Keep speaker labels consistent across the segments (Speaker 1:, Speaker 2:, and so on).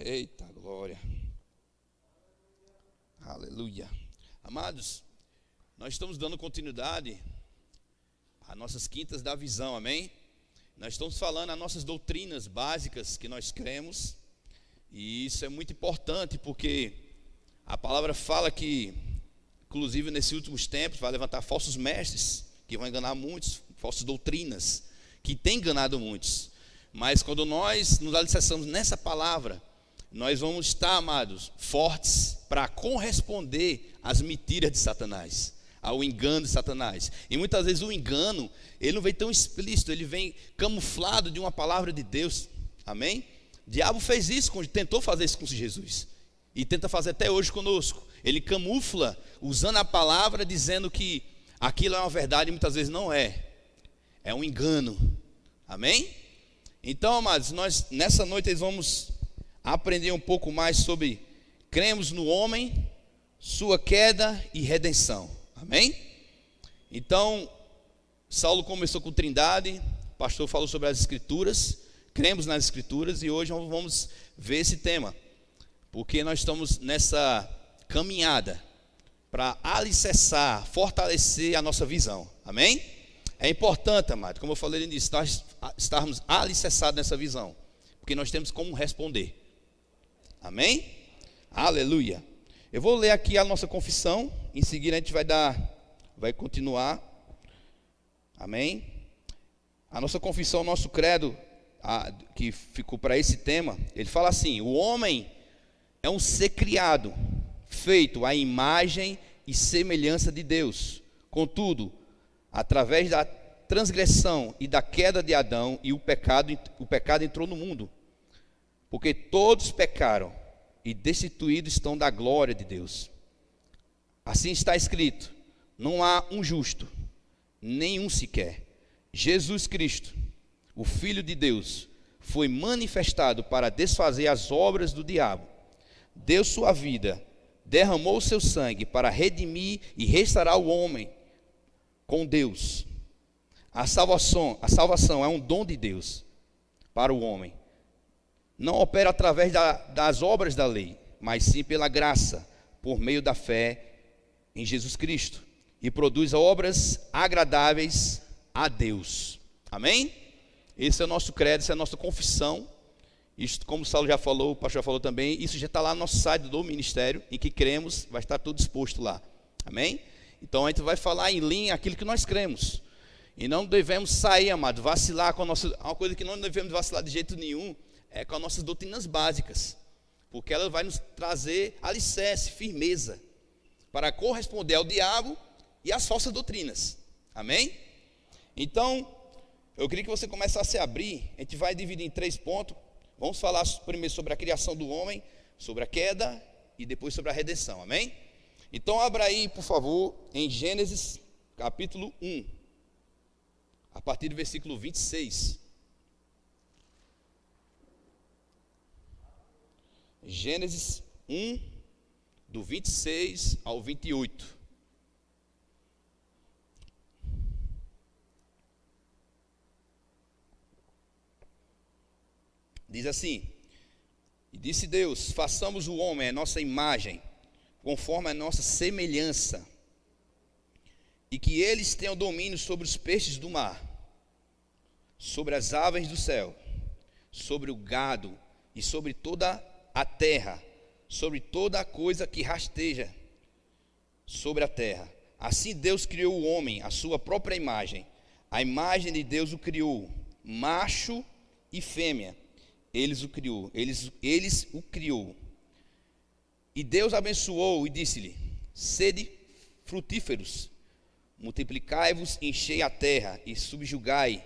Speaker 1: Eita glória. Aleluia. Amados, nós estamos dando continuidade às nossas quintas da visão, amém? Nós estamos falando as nossas doutrinas básicas que nós cremos. E isso é muito importante porque a palavra fala que, inclusive nesses últimos tempos, vai levantar falsos mestres que vão enganar muitos, falsas doutrinas que têm enganado muitos. Mas quando nós nos alicerçamos nessa palavra, nós vamos estar, amados, fortes para corresponder às mentiras de Satanás, ao engano de Satanás. E muitas vezes o engano, ele não vem tão explícito, ele vem camuflado de uma palavra de Deus, amém? O diabo fez isso, tentou fazer isso com Jesus, e tenta fazer até hoje conosco. Ele camufla, usando a palavra, dizendo que aquilo é uma verdade e muitas vezes não é. É um engano, amém? Então, amados, nós nessa noite vamos aprender um pouco mais sobre cremos no homem, sua queda e redenção, amém? Então, Saulo começou com Trindade, o pastor falou sobre as escrituras, cremos nas escrituras, e hoje nós vamos ver esse tema, porque nós estamos nessa caminhada para alicerçar, fortalecer a nossa visão, amém? É importante, amado, como eu falei no início, nós estarmos alicerçados nessa visão, porque nós temos como responder, amém? Aleluia. Eu vou ler aqui a nossa confissão, em seguida a gente vai continuar, amém? A nossa confissão, o nosso credo, que ficou para esse tema, ele fala assim: o homem é um ser criado, feito à imagem e semelhança de Deus. Contudo, através da transgressão e da queda de Adão, e o pecado entrou no mundo, porque todos pecaram e destituídos estão da glória de Deus. Assim está escrito: não há um justo, nenhum sequer. Jesus Cristo, o Filho de Deus, foi manifestado para desfazer as obras do diabo. Deu sua vida, derramou seu sangue para redimir e restaurar o homem com Deus. A salvação é um dom de Deus para o homem. Não opera através das obras da lei, mas sim pela graça, por meio da fé em Jesus Cristo, e produz obras agradáveis a Deus, amém? Esse é o nosso credo, essa é a nossa confissão. Isto, como o Saulo já falou, o pastor já falou também, isso já está lá no nosso site do ministério, em que cremos, vai estar tudo exposto lá, amém? Então a gente vai falar em linha aquilo que nós cremos, e não devemos sair, amado, vacilar com a nossa, uma coisa que não devemos vacilar de jeito nenhum, é com as nossas doutrinas básicas, porque ela vai nos trazer alicerce, firmeza, para corresponder ao diabo e às falsas doutrinas, amém? Então, eu queria que você começasse a abrir, a gente vai dividir em 3 pontos, vamos falar primeiro sobre a criação do homem, sobre a queda, e depois sobre a redenção, amém? Então, abra aí, por favor, em Gênesis, capítulo 1, a partir do versículo 26. Gênesis 1, do 26 ao 28. Diz assim: e disse Deus: façamos o homem a nossa imagem, conforme a nossa semelhança, e que eles tenham domínio sobre os peixes do mar, sobre as aves do céu, sobre o gado e sobre toda a terra, sobre toda a coisa que rasteja sobre a terra. Assim Deus criou o homem à sua própria imagem, a imagem de Deus o criou, macho e fêmea, eles o criou. E Deus abençoou e disse-lhe: sede frutíferos, multiplicai-vos, enchei a terra e subjugai,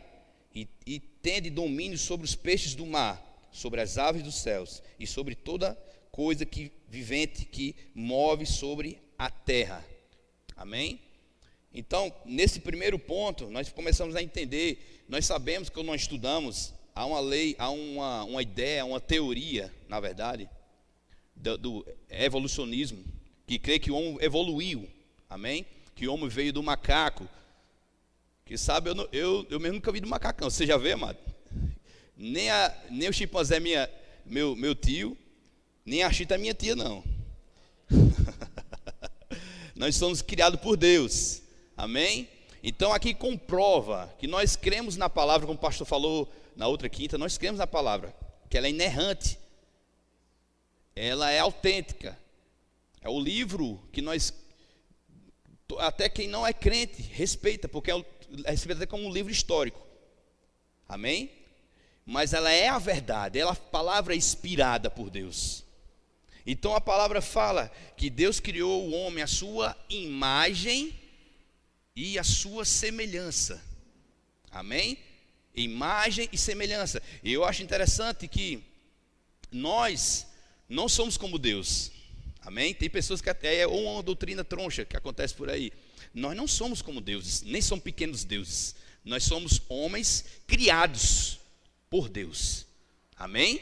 Speaker 1: e tende domínio sobre os peixes do mar, sobre as aves dos céus e sobre toda coisa que vivente que move sobre a terra. Amém? Então, nesse primeiro ponto, nós começamos a entender, nós sabemos que quando nós estudamos, há uma lei, há uma ideia, uma teoria, na verdade, do evolucionismo, que crê que o homem evoluiu, amém? Que o homem veio do macaco, que sabe, eu mesmo nunca vi do macacão, você já vê, amado? Nem o chimpanzé meu tio, Nem a Chita é minha tia, não. Nós somos criados por Deus. Amém? Então aqui comprova que nós cremos na palavra, como o pastor falou na outra quinta, nós cremos na palavra, que ela é inerrante, ela é autêntica. É o livro que nós, até quem não é crente, respeita, porque é respeita até como um livro histórico. Amém? Mas ela é a verdade, ela é a palavra inspirada por Deus. Então a palavra fala que Deus criou o homem à sua imagem e à sua semelhança. Amém? Imagem e semelhança. E eu acho interessante que nós não somos como Deus. Amém? Tem pessoas que até é uma doutrina troncha que acontece por aí. Nós não somos como deuses, nem somos pequenos deuses. Nós somos homens criados por Deus. Amém?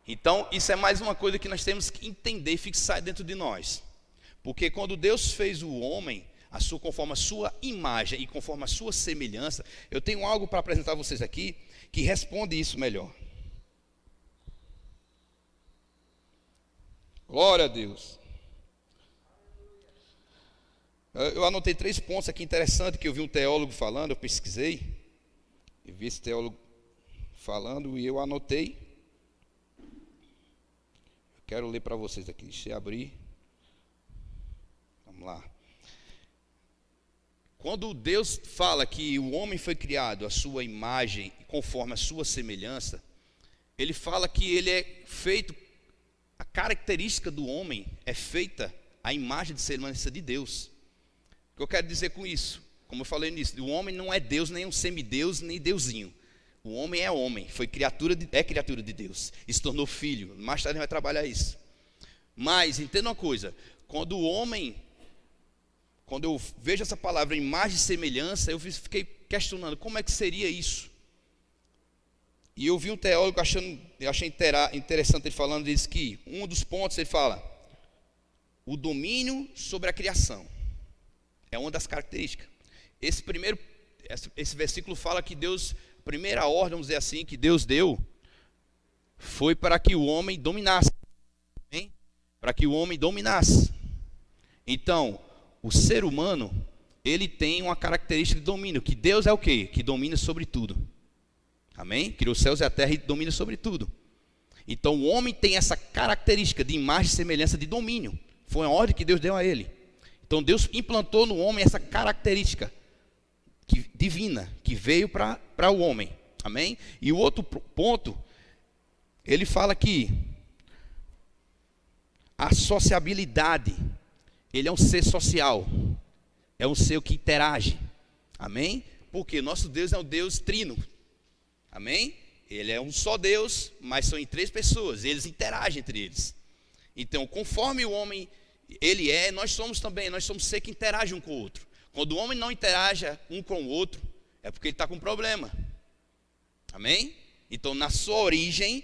Speaker 1: Então, isso é mais uma coisa que nós temos que entender e fixar dentro de nós. Porque quando Deus fez o homem, conforme a sua imagem e conforme a sua semelhança, eu tenho algo para apresentar a vocês aqui que responde isso melhor. Glória a Deus. Eu anotei 3 pontos aqui interessantes que eu vi um teólogo falando, eu pesquisei, eu vi esse teólogo falando e eu anotei. Quero ler para vocês aqui, deixa eu abrir. Vamos lá. Quando Deus fala que o homem foi criado à sua imagem, conforme a sua semelhança, ele fala que ele é feito, a característica do homem é feita à imagem de semelhança de Deus. O que eu quero dizer com isso? Como eu falei nisso, o homem não é Deus, nem um semideus, nem deusinho. O homem é homem, foi criatura de Deus, e se tornou filho. Mais tarde a gente vai trabalhar isso. Mas entenda uma coisa, quando eu vejo essa palavra imagem e semelhança, eu fiquei questionando como é que seria isso. E eu vi um teólogo eu achei interessante ele falando, ele diz que um dos pontos ele fala, o domínio sobre a criação é uma das características. Esse versículo fala que Deus, a primeira ordem, vamos dizer assim, que Deus deu, foi para que o homem dominasse. Hein? Para que o homem dominasse. Então, o ser humano, ele tem uma característica de domínio, que Deus é o quê? Que domina sobre tudo. Amém? Criou os céus e a terra e domina sobre tudo. Então, o homem tem essa característica de imagem e semelhança de domínio. Foi uma ordem que Deus deu a ele. Então, Deus implantou no homem essa característica divina, que veio para o homem. Amém? E o outro ponto, ele fala que a sociabilidade, ele é um ser social, é um ser que interage. Amém? Porque nosso Deus é um Deus trino. Amém? Ele é um só Deus, mas são em 3 pessoas, eles interagem entre eles. Então, conforme o homem ele é, nós somos também, nós somos ser que interage um com o outro. Quando o homem não interage um com o outro, é porque ele está com problema. Amém? Então, na sua origem,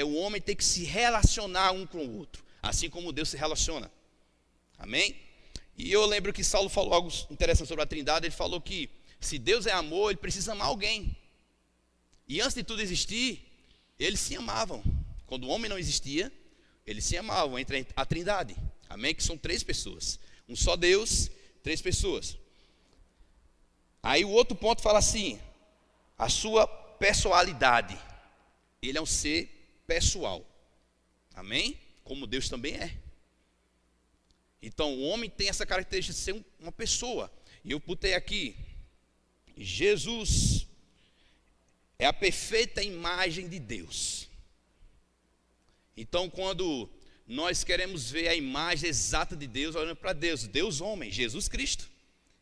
Speaker 1: o homem tem que se relacionar um com o outro, assim como Deus se relaciona. Amém? E eu lembro que Saulo falou algo interessante sobre a Trindade. Ele falou que se Deus é amor, ele precisa amar alguém. E antes de tudo existir, eles se amavam. Quando o homem não existia, eles se amavam entre a Trindade. Amém? Que são 3 pessoas. Um só Deus, 3 pessoas. Aí o outro ponto fala assim, a sua pessoalidade. Ele é um ser pessoal. Amém? Como Deus também é. Então o homem tem essa característica de ser uma pessoa. E eu botei aqui, Jesus é a perfeita imagem de Deus. Então quando nós queremos ver a imagem exata de Deus, olhando para Deus, Deus homem, Jesus Cristo,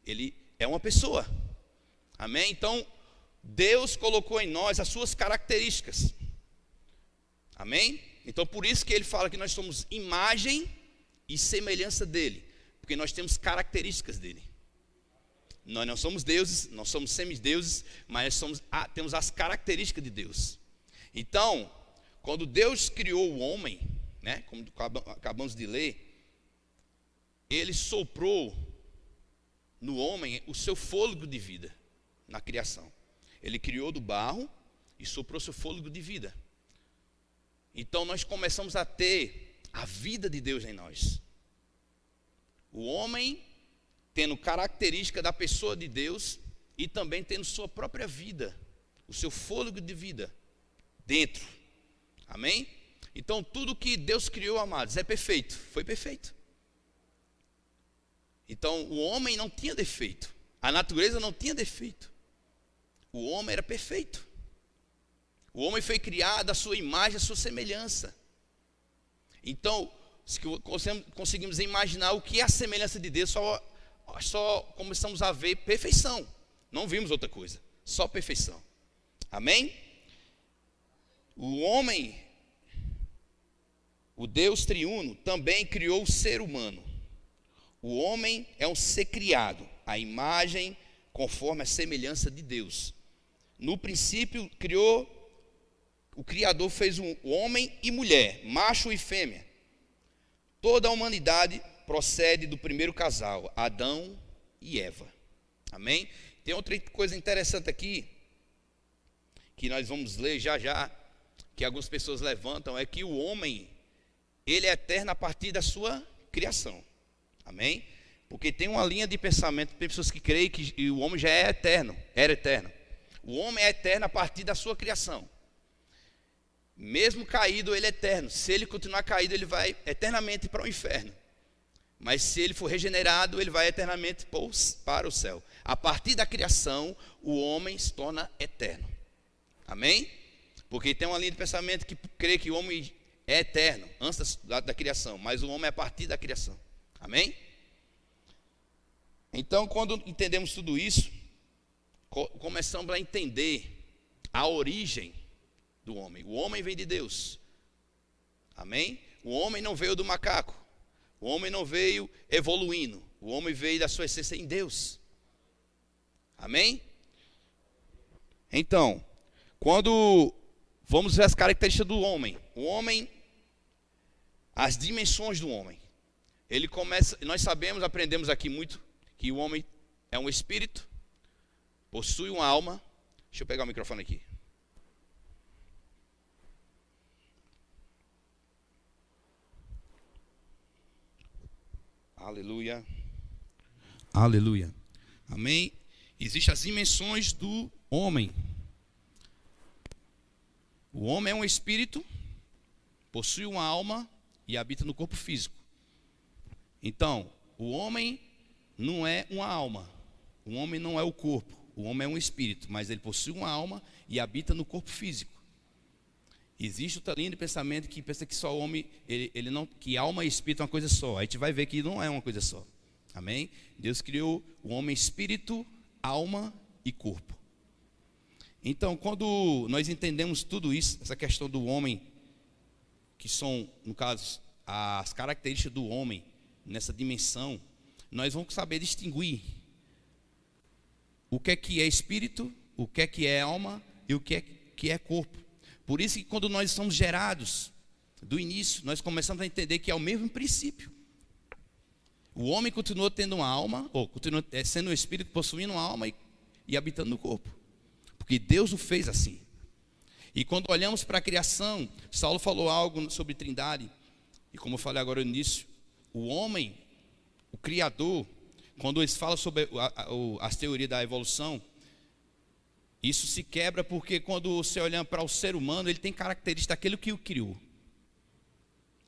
Speaker 1: ele é uma pessoa. Amém? Então Deus colocou em nós as suas características. Amém? Então por isso que ele fala que nós somos imagem e semelhança dele, porque nós temos características dele. Nós não somos deuses, não somos semideuses, mas temos as características de Deus. Então, quando Deus criou o homem, né, como acabamos de ler, ele soprou no homem o seu fôlego de vida na criação. Ele criou do barro e soprou seu fôlego de vida. Então nós começamos a ter a vida de Deus em nós. O homem tendo característica da pessoa de Deus e também tendo sua própria vida, o seu fôlego de vida dentro. Amém? Então tudo que Deus criou, amados, é perfeito, foi perfeito. Então o homem não tinha defeito, a natureza não tinha defeito, o homem era perfeito. O homem foi criado à sua imagem, à sua semelhança. Então, se conseguimos imaginar o que é a semelhança de Deus, só começamos a ver perfeição. Não vimos outra coisa, só perfeição. Amém? O homem, o Deus triuno, também criou o ser humano. O homem é um ser criado, a imagem conforme a semelhança de Deus. No princípio, o Criador fez um homem e mulher, macho e fêmea. Toda a humanidade procede do primeiro casal, Adão e Eva. Amém? Tem outra coisa interessante aqui, que nós vamos ler já já, que algumas pessoas levantam, é que o homem, ele é eterno a partir da sua criação. Amém? Porque tem uma linha de pensamento, tem pessoas que creem que o homem já é eterno, era eterno. O homem é eterno a partir da sua criação. Mesmo caído, ele é eterno. Se ele continuar caído, ele vai eternamente para o inferno. Mas se ele for regenerado, ele vai eternamente para o céu. A partir da criação, o homem se torna eterno. Amém? Porque tem uma linha de pensamento que crê que o homem é eterno antes da criação, mas o homem é a partir da criação. Amém? Então, quando entendemos tudo isso, começamos a entender a origem do homem. O homem vem de Deus. Amém? O homem não veio do macaco. O homem não veio evoluindo. O homem veio da sua essência em Deus. Amém? Então, quando vamos ver as características do homem. O homem, as dimensões do homem. Ele começa, nós sabemos, aprendemos aqui muito, que o homem é um espírito, possui uma alma. Deixa eu pegar o microfone aqui. Aleluia. Aleluia. Amém? Existem as dimensões do homem. O homem é um espírito, possui uma alma e habita no corpo físico. Então, o homem não é uma alma. O homem não é o corpo. O homem é um espírito, mas ele possui uma alma e habita no corpo físico. Existe outra linha de pensamento que pensa que só o homem, ele não, que alma e espírito é uma coisa só. A gente vai ver que não é uma coisa só. Amém? Deus criou o homem espírito, alma e corpo. Então, quando nós entendemos tudo isso, essa questão do homem, que são, no caso, as características do homem nessa dimensão, nós vamos saber distinguir o que é espírito, o que é alma e o que é corpo. Por isso que quando nós somos gerados, do início, nós começamos a entender que é o mesmo princípio. O homem continua tendo uma alma, ou continua sendo um espírito, possuindo uma alma e habitando no corpo. Porque Deus o fez assim. E quando olhamos para a criação, Saulo falou algo sobre trindade. E como eu falei agora no início, o homem, o Criador, quando eles falam sobre as teorias da evolução, isso se quebra porque quando você olha para o ser humano, ele tem características daquele que o criou.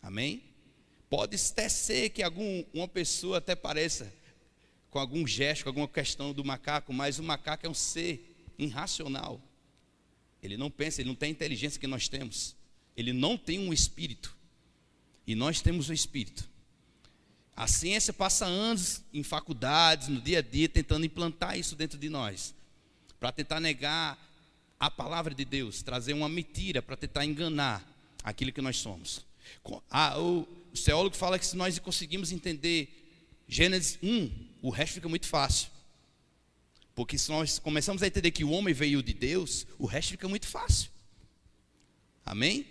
Speaker 1: Amém? Pode até ser que uma pessoa até pareça com algum gesto, com alguma questão do macaco, mas o macaco é um ser irracional. Ele não pensa, ele não tem a inteligência que nós temos. Ele não tem um espírito. E nós temos um espírito. A ciência passa anos em faculdades, no dia a dia, tentando implantar isso dentro de nós, para tentar negar a palavra de Deus, trazer uma mentira para tentar enganar aquilo que nós somos. O teólogo fala que se nós conseguimos entender Gênesis 1, o resto fica muito fácil. Porque se nós começamos a entender que o homem veio de Deus, o resto fica muito fácil. Amém?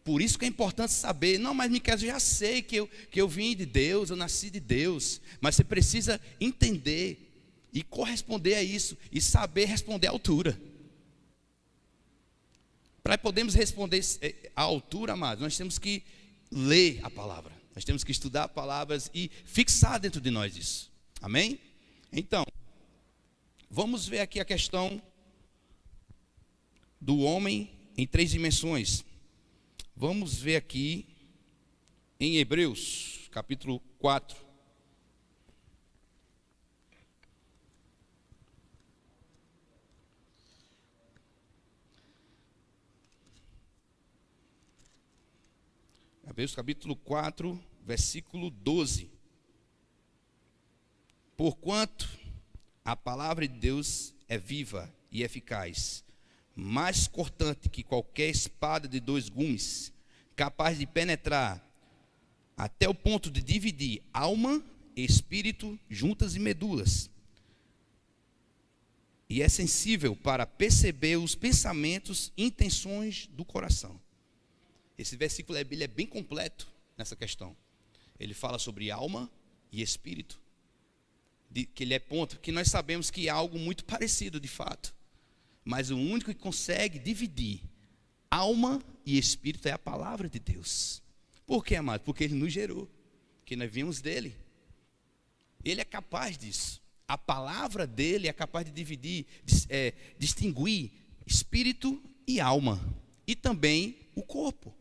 Speaker 1: Por isso que é importante saber, não, mas Miquel, eu já sei que eu vim de Deus, eu nasci de Deus. Mas você precisa entender e corresponder a isso, e saber responder à altura. para podermos responder à altura, amados, nós temos que ler a palavra. Nós temos que estudar palavras e fixar dentro de nós isso. Amém? Então, vamos ver aqui a questão do homem em 3 dimensões. Vamos ver aqui em Hebreus, capítulo 4. Hebreus capítulo 4, versículo 12. Porquanto a palavra de Deus é viva e eficaz, mais cortante que qualquer espada de 2 gumes, capaz de penetrar até o ponto de dividir alma e espírito, juntas e medulas, e é sensível para perceber os pensamentos e intenções do coração. Esse versículo ele é bem completo nessa questão. Ele fala sobre alma e espírito, que ele é ponto, que nós sabemos que é algo muito parecido de fato, mas o único que consegue dividir alma e espírito é a palavra de Deus. Por quê, amado? Porque ele nos gerou, que nós vimos dele. Ele é capaz disso. A palavra dele é capaz de dividir, distinguir espírito e alma, e também o corpo.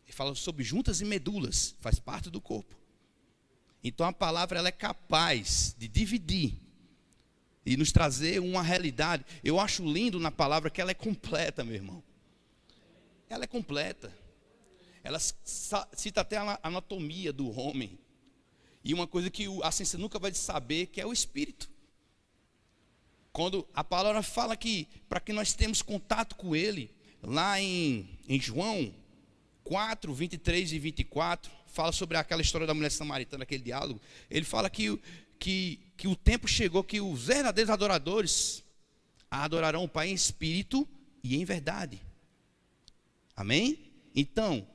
Speaker 1: Ele fala sobre juntas e medulas, faz parte do corpo. Então a palavra ela é capaz de dividir e nos trazer uma realidade. Eu acho lindo na palavra que ela é completa, meu irmão. Ela é completa. Ela cita até a anatomia do homem. E uma coisa que a ciência nunca vai saber, que é o espírito. Quando a palavra fala que, para que nós tenhamos contato com ele, lá em João 4, 23 e 24, fala sobre aquela história da mulher samaritana, aquele diálogo. Ele fala que o tempo chegou que os verdadeiros adoradores adorarão o Pai em espírito e em verdade. Amém? Então,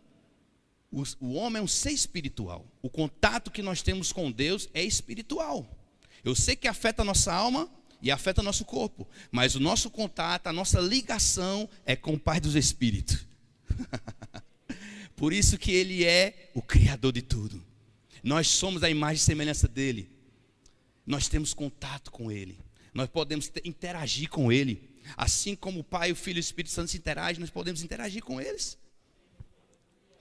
Speaker 1: o homem é um ser espiritual. O contato que nós temos com Deus é espiritual. Eu sei que afeta a nossa alma e afeta o nosso corpo, mas o nosso contato, a nossa ligação é com o Pai dos Espíritos. Por isso que Ele é o Criador de tudo. Nós somos a imagem e semelhança dEle. Nós temos contato com Ele. Nós podemos interagir com Ele. Assim como o Pai, o Filho e o Espírito Santo se interagem, nós podemos interagir com eles.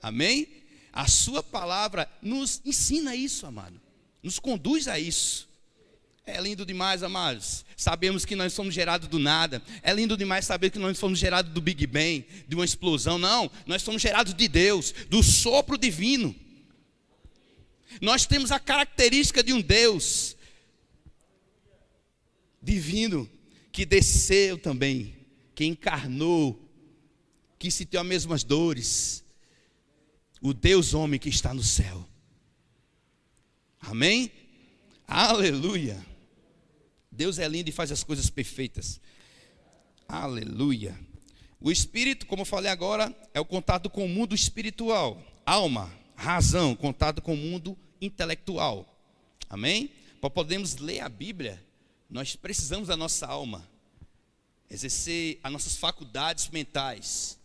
Speaker 1: Amém? A sua palavra nos ensina isso, amado. Nos conduz a isso. É lindo demais, amados. Sabemos que nós somos gerados do nada. É lindo demais saber que nós somos gerados do Big Bang, de uma explosão. Não, nós somos gerados de Deus, do sopro divino. Nós temos a característica de um Deus divino, que desceu também, que encarnou, que sentiu as mesmas dores. O Deus homem que está no céu. Amém? Aleluia. Deus é lindo e faz as coisas perfeitas. Aleluia. O espírito, como eu falei agora, é o contato com o mundo espiritual. Alma, razão, contato com o mundo intelectual. Amém? Para podermos ler a Bíblia, nós precisamos da nossa alma, exercer as nossas faculdades mentais,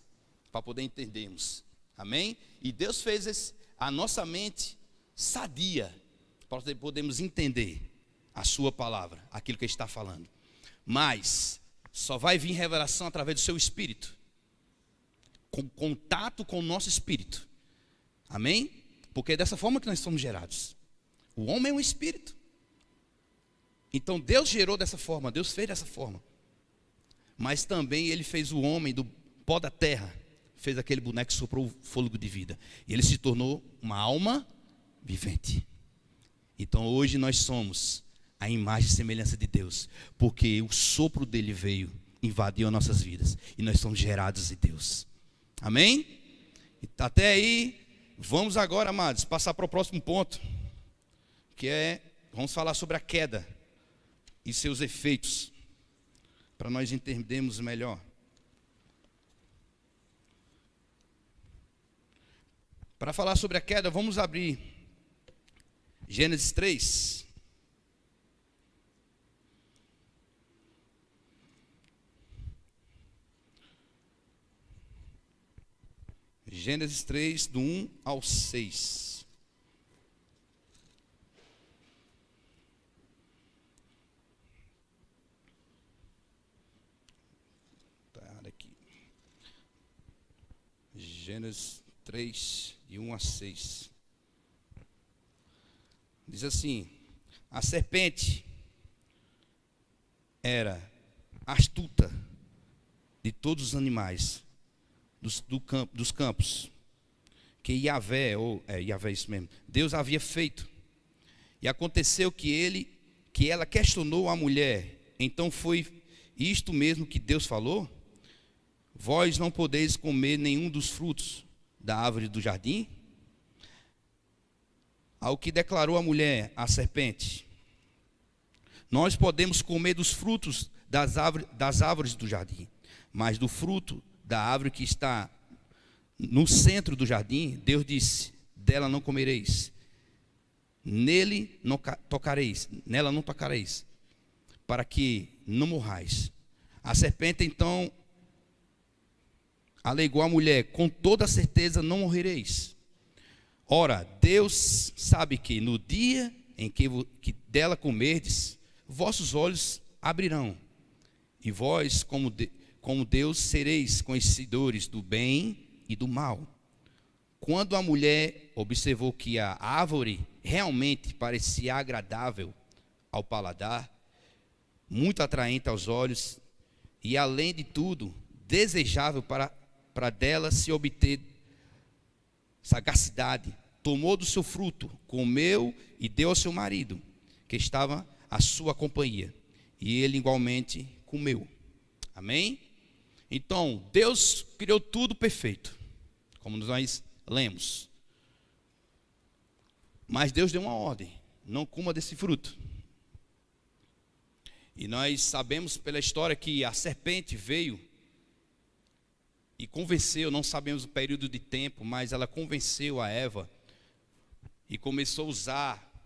Speaker 1: para poder entendermos. Amém? E Deus fez a nossa mente sadia, para podermos entender a sua palavra, aquilo que Ele está falando. Mas só vai vir revelação através do seu espírito, com contato com o nosso espírito. Amém? Porque é dessa forma que nós somos gerados. O homem é um espírito. Então Deus gerou dessa forma, Deus fez dessa forma. Mas também Ele fez o homem do pó da terra, fez aquele boneco que soprou o fôlego de vida. E ele se tornou uma alma vivente. Então hoje nós somos a imagem e semelhança de Deus, porque o sopro dele veio, invadiu as nossas vidas, e nós somos gerados de Deus. Amém? Até aí, vamos agora, amados, passar para o próximo ponto, que é, vamos falar sobre a queda e seus efeitos, para nós entendermos melhor. Para falar sobre a queda, vamos abrir Gênesis 3. Gênesis 3, do 1 ao 6. Está errado aqui. Gênesis 3, de 1 a 6. Diz assim: a serpente era astuta de todos os animais dos campos que Yahvé, Yahvé, isso mesmo, Deus havia feito. E aconteceu que ela questionou a mulher. Então foi isto mesmo que Deus falou? Vós não podeis comer nenhum dos frutos da árvore do jardim? Ao que declarou a mulher à serpente: nós podemos comer dos frutos das árvores do jardim, mas do fruto da árvore que está no centro do jardim, Deus disse: dela não comereis, nela não tocareis, para que não morrais. A serpente então alegou à mulher: com toda certeza não morrereis. Ora, Deus sabe que no dia em que dela comerdes, vossos olhos abrirão, e vós, como Deus, sereis conhecedores do bem e do mal. Quando a mulher observou que a árvore realmente parecia agradável ao paladar, muito atraente aos olhos, e além de tudo, desejável para dela se obter sagacidade, tomou do seu fruto, comeu e deu ao seu marido, que estava à sua companhia, e ele igualmente comeu. Amém? Então, Deus criou tudo perfeito, como nós lemos. Mas Deus deu uma ordem: não coma desse fruto. E nós sabemos pela história que a serpente veio e convenceu, não sabemos o período de tempo, mas ela convenceu a Eva e começou a usar,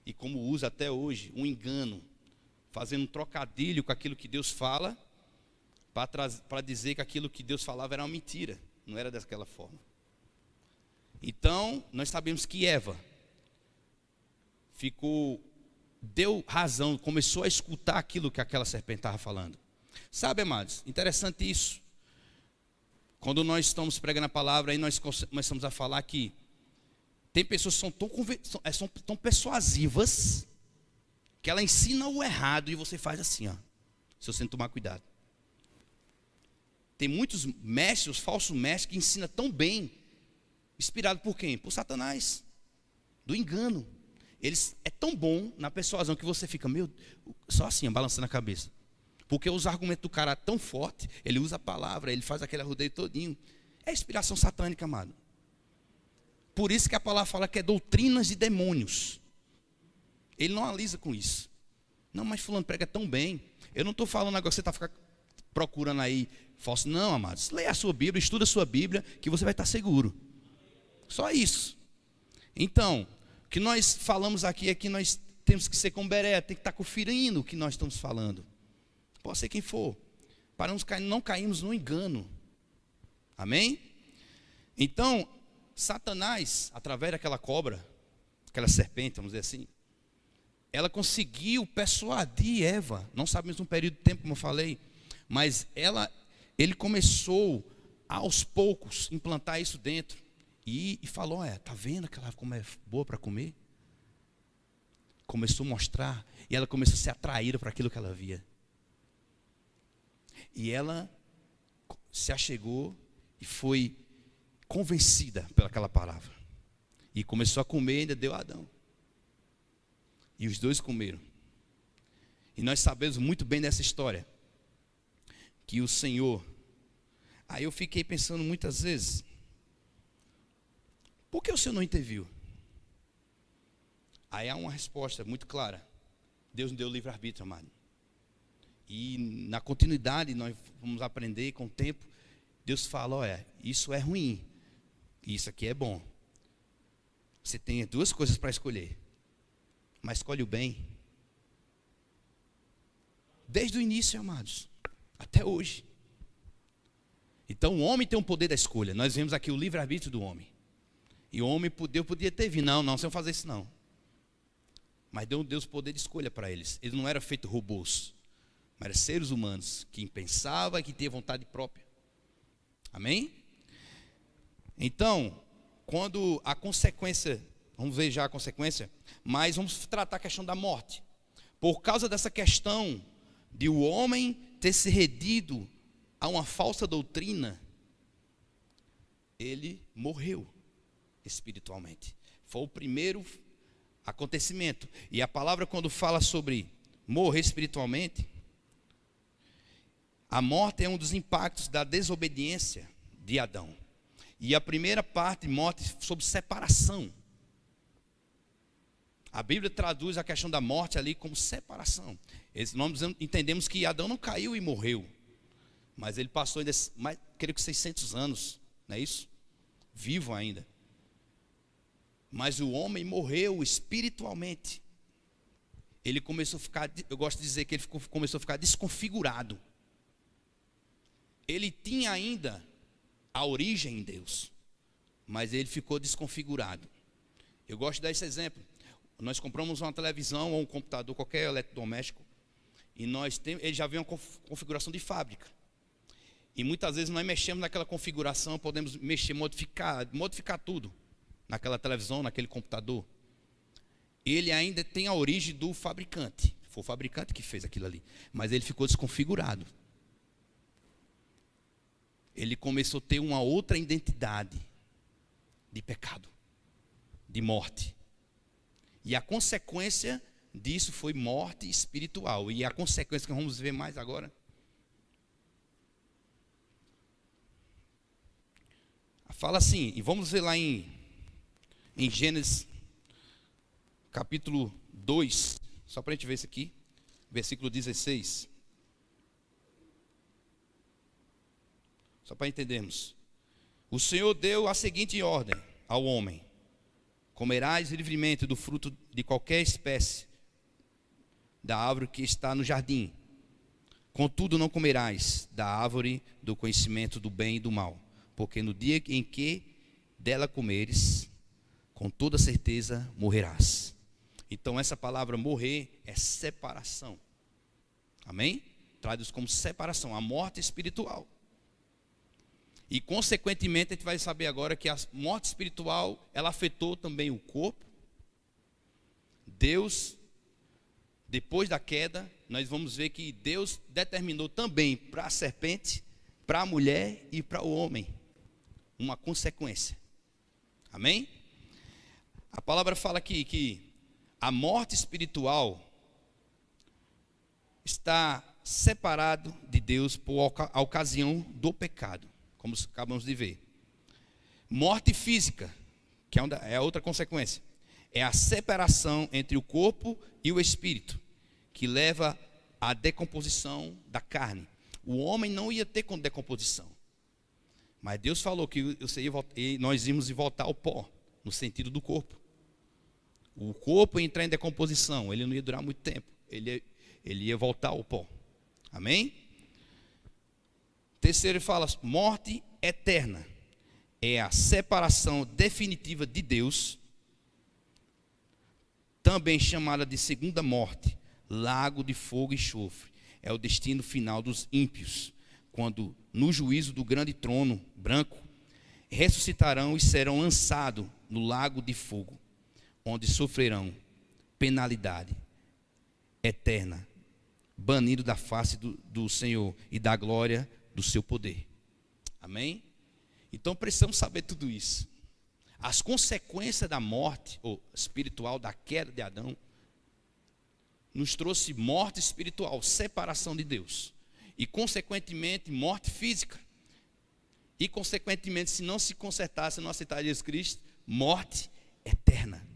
Speaker 1: e como usa até hoje, um engano, fazendo um trocadilho com aquilo que Deus fala, para dizer que aquilo que Deus falava era uma mentira, não era daquela forma. Então, nós sabemos que Eva deu razão, começou a escutar aquilo que aquela serpente estava falando. Sabe, amados, interessante isso. Quando nós estamos pregando a palavra, aí nós começamos a falar que tem pessoas que são tão persuasivas, que ela ensina o errado e você faz assim, ó, se você não tomar cuidado. Tem muitos mestres, falsos mestres, que ensinam tão bem, inspirado por quem? Por Satanás, do engano. É tão bom na persuasão que você fica, só assim, balançando a cabeça. Porque os argumentos do cara tão forte, ele usa a palavra, ele faz aquele arrodeio todinho. É inspiração satânica, amado. Por isso que a palavra fala que é doutrinas de demônios. Ele não analisa com isso. Não, mas fulano prega tão bem. Eu não estou falando agora que você está procurando aí falso. Não, amados. Leia a sua Bíblia, estuda a sua Bíblia, que você vai estar seguro. Só isso. Então, o que nós falamos aqui é que nós temos que ser com Beré, tem que estar conferindo o que nós estamos falando. Pode ser quem for. Para não cairmos no engano. Amém? Então, Satanás, através daquela cobra, aquela serpente, vamos dizer assim, ela conseguiu persuadir Eva, não sabemos um período de tempo, como eu falei, mas ele começou aos poucos implantar isso dentro, e falou: tá vendo que ela como é boa para comer? Começou a mostrar, e ela começou a ser atraída para aquilo que ela via. E ela se achegou e foi convencida pelaquela palavra. E começou a comer e ainda deu a Adão. E os dois comeram. E nós sabemos muito bem dessa história, que o Senhor... Aí eu fiquei pensando muitas vezes, por que o Senhor não interviu? Aí há uma resposta muito clara. Deus nos deu livre-arbítrio, amado. E na continuidade nós vamos aprender com o tempo. Deus fala: isso é ruim, isso aqui é bom. Você tem duas coisas para escolher, mas escolhe o bem. Desde o início, amados, até hoje. Então o homem tem um poder da escolha. Nós vemos aqui o livre-arbítrio do homem. E o homem podia ter vindo, não, sem fazer isso não. Mas Deus poder de escolha para eles. Eles não eram feitos robôs, mas eram seres humanos, que pensavam e que tinham vontade própria. Amém? Então, quando a consequência, vamos ver já a consequência, mas vamos tratar a questão da morte. Por causa dessa questão de o homem ter se rendido a uma falsa doutrina, ele morreu espiritualmente. Foi o primeiro acontecimento. E a palavra, quando fala sobre morrer espiritualmente, a morte é um dos impactos da desobediência de Adão. E a primeira parte, morte, sobre separação. A Bíblia traduz a questão da morte ali como separação. Nós entendemos que Adão não caiu e morreu, mas ele passou ainda, creio que 600 anos, não é isso? Vivo ainda. Mas o homem morreu espiritualmente. Ele começou a ficar, eu gosto de dizer que ele começou a ficar desconfigurado. Ele tinha ainda a origem em Deus, mas ele ficou desconfigurado. Eu gosto de dar esse exemplo. Nós compramos uma televisão ou um computador, qualquer eletrodoméstico, e ele já vem uma configuração de fábrica. E muitas vezes nós mexemos naquela configuração, podemos mexer, modificar tudo naquela televisão, naquele computador. Ele ainda tem a origem do fabricante. Foi o fabricante que fez aquilo ali, mas ele ficou desconfigurado. Ele começou a ter uma outra identidade de pecado, de morte. E a consequência disso foi morte espiritual. E a consequência que vamos ver mais agora, fala assim, e vamos ver lá em Gênesis capítulo 2, só para a gente ver isso aqui, versículo 16. Só para entendermos. O Senhor deu a seguinte ordem ao homem: comerás livremente do fruto de qualquer espécie da árvore que está no jardim. Contudo, não comerás da árvore do conhecimento do bem e do mal, porque no dia em que dela comeres, com toda certeza morrerás. Então essa palavra morrer é separação. Amém? Traduz como separação, a morte espiritual. E consequentemente a gente vai saber agora que a morte espiritual, ela afetou também o corpo. Deus, depois da queda, nós vamos ver que Deus determinou também para a serpente, para a mulher e para o homem uma consequência. Amém? A palavra fala aqui que a morte espiritual está separado de Deus por a ocasião do pecado, como acabamos de ver. Morte física, que é a outra consequência, é a separação entre o corpo e o espírito, que leva à decomposição da carne. O homem não ia ter com decomposição, mas Deus falou que nós íamos voltar ao pó, no sentido do corpo. O corpo ia entrar em decomposição, ele não ia durar muito tempo, ele ia voltar ao pó. Amém? Terceiro, ele fala, morte eterna é a separação definitiva de Deus, também chamada de segunda morte, lago de fogo e enxofre. É o destino final dos ímpios, quando no juízo do grande trono branco ressuscitarão e serão lançados no lago de fogo, onde sofrerão penalidade eterna, banido da face do Senhor e da glória do seu poder. Amém? Então precisamos saber tudo isso. As consequências da morte ou espiritual, da queda de Adão, nos trouxe morte espiritual, separação de Deus, e consequentemente morte física, e consequentemente, se não se consertar, se não aceitar Jesus Cristo, morte eterna.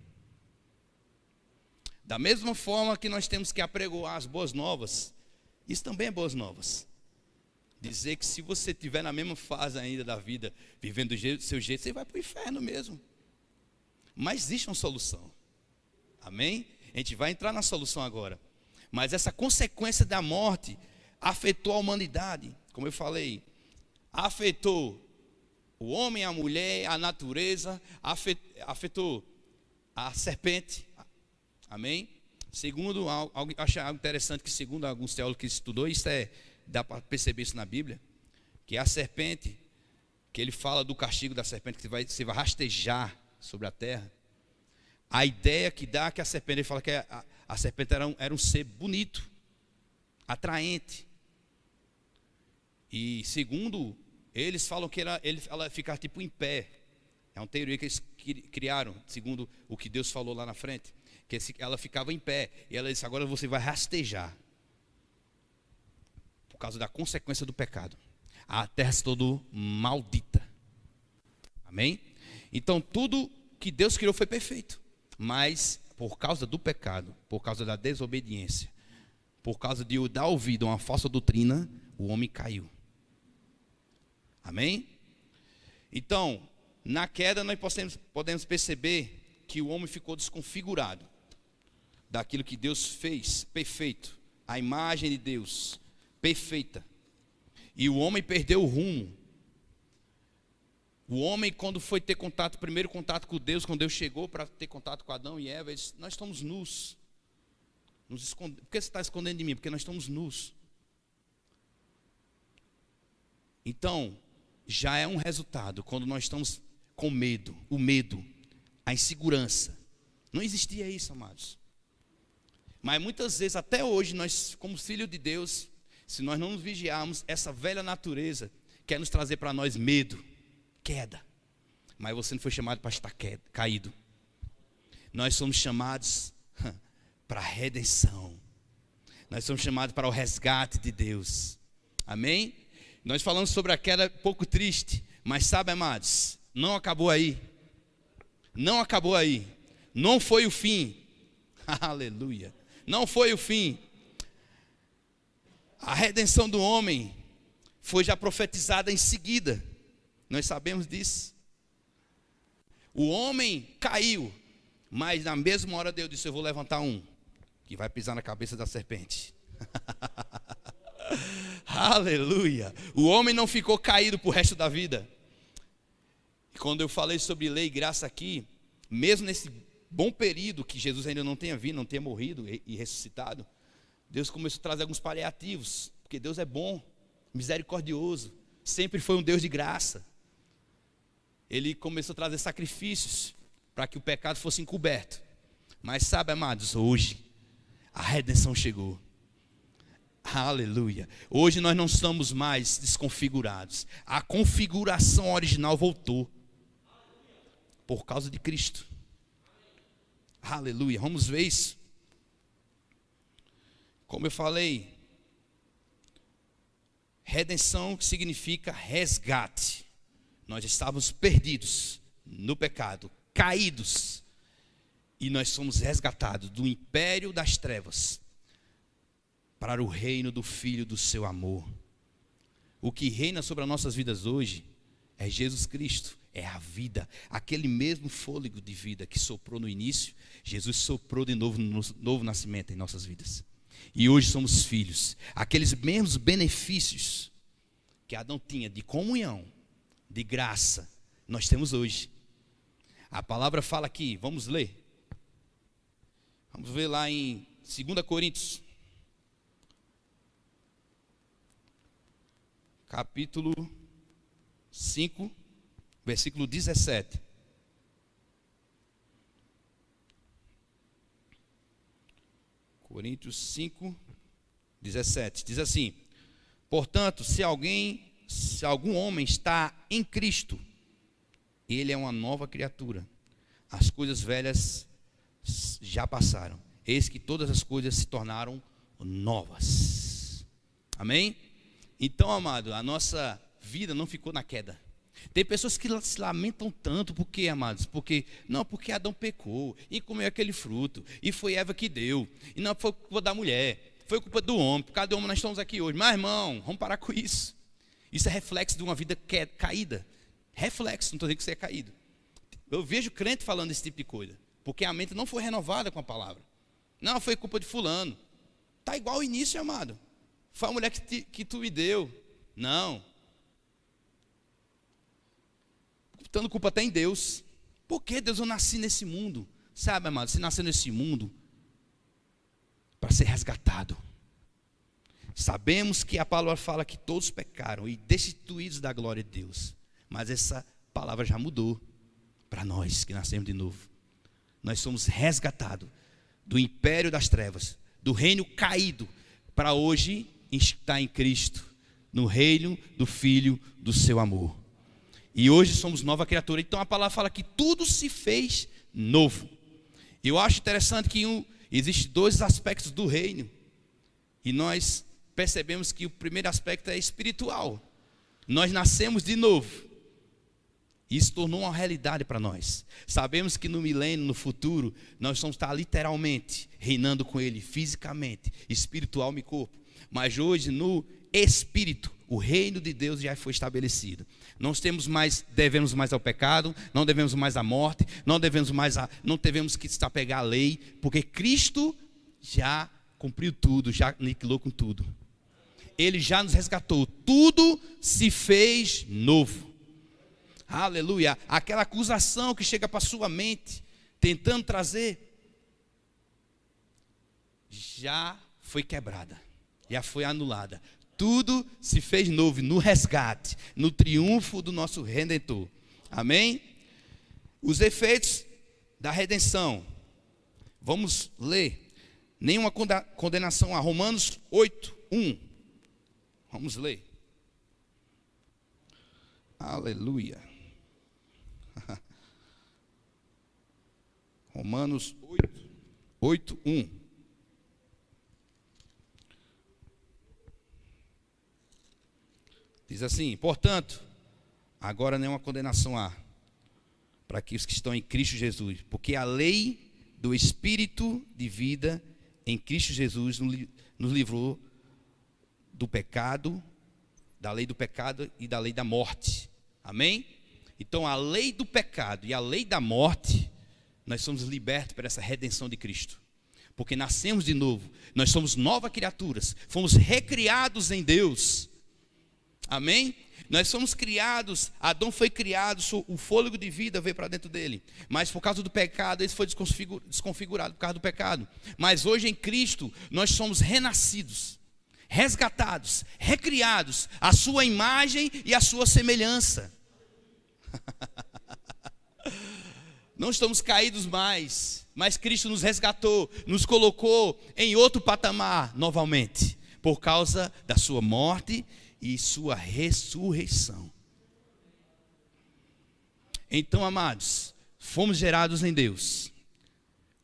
Speaker 1: Da mesma forma que nós temos que apregoar as boas novas, isso também é boas novas. Dizer que se você estiver na mesma fase ainda da vida, vivendo do seu jeito, você vai para o inferno mesmo. Mas existe uma solução. Amém? A gente vai entrar na solução agora. Mas essa consequência da morte afetou a humanidade. Como eu falei, afetou o homem, a mulher, a natureza, afetou a serpente. Amém? Segundo, acho algo interessante que segundo alguns teólogos que estudou, dá para perceber isso na Bíblia, que a serpente, que ele fala do castigo da serpente, que você vai rastejar sobre a terra. A ideia que dá que a serpente, ele fala que a serpente era um ser bonito, atraente. E segundo eles falam que ela ficar tipo em pé. É uma teoria que eles criaram, segundo o que Deus falou lá na frente. Que ela ficava em pé. E ela disse, agora você vai rastejar. Por causa da consequência do pecado. A terra se tornou maldita. Amém? Então tudo que Deus criou foi perfeito. Mas por causa do pecado, por causa da desobediência, por causa de dar ouvido a uma falsa doutrina, o homem caiu. Amém? Então, na queda nós podemos perceber que o homem ficou desconfigurado daquilo que Deus fez, perfeito. A imagem de Deus, perfeita. E o homem perdeu o rumo. O homem, quando foi ter contato, primeiro contato com Deus, quando Deus chegou para ter contato com Adão e Eva, ele disse, nós estamos nus. Por que você está escondendo de mim? Porque nós estamos nus. Então, já é um resultado quando nós estamos com medo, o medo, a insegurança. Não existia isso, amados. Mas muitas vezes, até hoje, nós, como filhos de Deus, se nós não nos vigiarmos, essa velha natureza quer nos trazer para nós medo, queda. Mas você não foi chamado para estar caído. Nós somos chamados para a redenção. Nós somos chamados para o resgate de Deus. Amém? Nós falamos sobre a queda pouco triste, mas sabe, amados, não acabou aí. Não acabou aí. Não foi o fim. Aleluia. Não foi o fim. A redenção do homem foi já profetizada em seguida. Nós sabemos disso. O homem caiu, mas na mesma hora Deus disse, eu vou levantar um que vai pisar na cabeça da serpente. Aleluia. O homem não ficou caído para o resto da vida. E quando eu falei sobre lei e graça aqui, mesmo nesse bom período que Jesus ainda não tenha vindo, não tenha morrido e ressuscitado, Deus começou a trazer alguns paliativos, porque Deus é bom, misericordioso, sempre foi um Deus de graça. Ele começou a trazer sacrifícios para que o pecado fosse encoberto. Mas sabe, amados, hoje a redenção chegou. Aleluia. Hoje nós não estamos mais desconfigurados. A configuração original voltou. Por causa de Cristo. Aleluia. Vamos ver isso. Como eu falei, redenção significa resgate. Nós estávamos perdidos no pecado, caídos. E nós somos resgatados do império das trevas para o reino do Filho do seu amor. O que reina sobre as nossas vidas hoje é Jesus Cristo, é a vida. Aquele mesmo fôlego de vida que soprou no início, Jesus soprou de novo no novo nascimento em nossas vidas. E hoje somos filhos. Aqueles mesmos benefícios que Adão tinha de comunhão, de graça, nós temos hoje. A palavra fala aqui, vamos ler. Vamos ver lá em 2 Coríntios. Capítulo 5, versículo 17. Coríntios 5, 17. Diz assim: portanto, se algum homem está em Cristo, ele é uma nova criatura. As coisas velhas já passaram. Eis que todas as coisas se tornaram novas. Amém? Então, amado, a nossa vida não ficou na queda. Tem pessoas que se lamentam tanto, por quê, amados? Porque Adão pecou, e comeu aquele fruto, e foi Eva que deu, e não foi culpa da mulher, foi culpa do homem, por causa do homem nós estamos aqui hoje. Mas, irmão, vamos parar com isso. Isso é reflexo de uma vida caída. Reflexo, não estou dizendo que você é caído. Eu vejo crente falando esse tipo de coisa, porque a mente não foi renovada com a palavra. Não, foi culpa de fulano. Está igual ao início, amado. Foi a mulher que tu me deu. Não. botando culpa até em Deus. Por que, Deus, eu nasci nesse mundo? Sabe, amado, você nasceu nesse mundo para ser resgatado. Sabemos que a palavra fala que todos pecaram e destituídos da glória de Deus. Mas essa palavra já mudou para nós que nascemos de novo. Nós somos resgatados do império das trevas, do reino caído, para hoje estar em Cristo, no reino do Filho do seu amor. E hoje somos nova criatura. Então a palavra fala que tudo se fez novo. Eu acho interessante que existem dois aspectos do reino. E nós percebemos que o primeiro aspecto é espiritual. Nós nascemos de novo. Isso tornou uma realidade para nós. Sabemos que no milênio, no futuro, nós vamos estar literalmente reinando com Ele fisicamente, espiritual e corpo. Mas hoje, no espírito, o reino de Deus já foi estabelecido. Não devemos mais ao pecado, não devemos mais à morte, não devemos que se apegar à lei, porque Cristo já cumpriu tudo, já aniquilou com tudo. Ele já nos resgatou, tudo se fez novo. Aleluia. Aquela acusação que chega para a sua mente, tentando trazer, já foi quebrada, já foi anulada. Tudo se fez novo no resgate, no triunfo do nosso Redentor. Amém? Os efeitos da redenção. Vamos ler. Nenhuma condenação a Romanos 8:1. Vamos ler. Aleluia. Romanos 8:1. Diz assim: portanto, agora nenhuma condenação há para aqueles que estão em Cristo Jesus, porque a lei do Espírito de vida em Cristo Jesus nos livrou do pecado, da lei do pecado e da lei da morte. Amém? Então a lei do pecado e a lei da morte, nós somos libertos por essa redenção de Cristo. Porque nascemos de novo, nós somos novas criaturas, fomos recriados em Deus. Amém? Nós somos criados, Adão foi criado, o fôlego de vida veio para dentro dele. Mas por causa do pecado, ele foi desconfigurado por causa do pecado. Mas hoje em Cristo, nós somos renascidos, resgatados, recriados, à sua imagem e à sua semelhança. Não estamos caídos mais, mas Cristo nos resgatou, nos colocou em outro patamar novamente, por causa da sua morte e sua ressurreição. Então, amados, fomos gerados em Deus.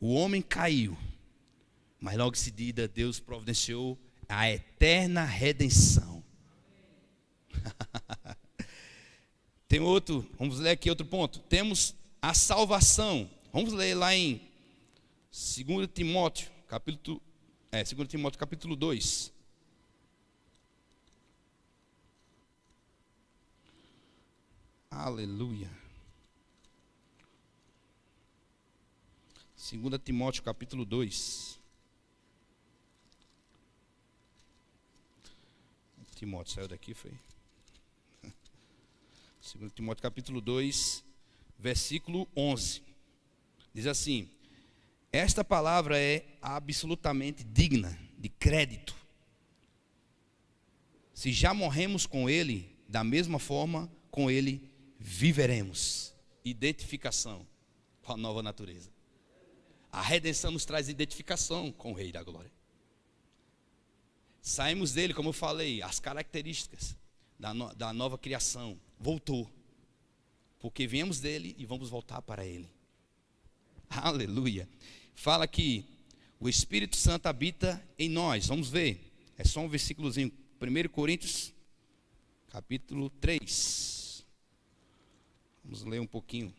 Speaker 1: O homem caiu, mas logo em seguida Deus providenciou a eterna redenção. Tem outro, vamos ler aqui outro ponto. Temos a salvação. Vamos ler lá em 2 Timóteo, capítulo 2. Aleluia. 2 Timóteo, capítulo 2. Timóteo saiu daqui, foi? 2 Timóteo, capítulo 2, versículo 11. Diz assim: esta palavra é absolutamente digna de crédito. Se já morremos com ele, da mesma forma, com ele viveremos. Identificação com a nova natureza. A redenção nos traz identificação com o Rei da Glória. Saímos dele, como eu falei, as características da nova criação. Voltou. Porque viemos dele e vamos voltar para ele. Aleluia. Fala que o Espírito Santo habita em nós. Vamos ver. É só um versículozinho. 1 Coríntios, capítulo 3. Vamos ler um pouquinho.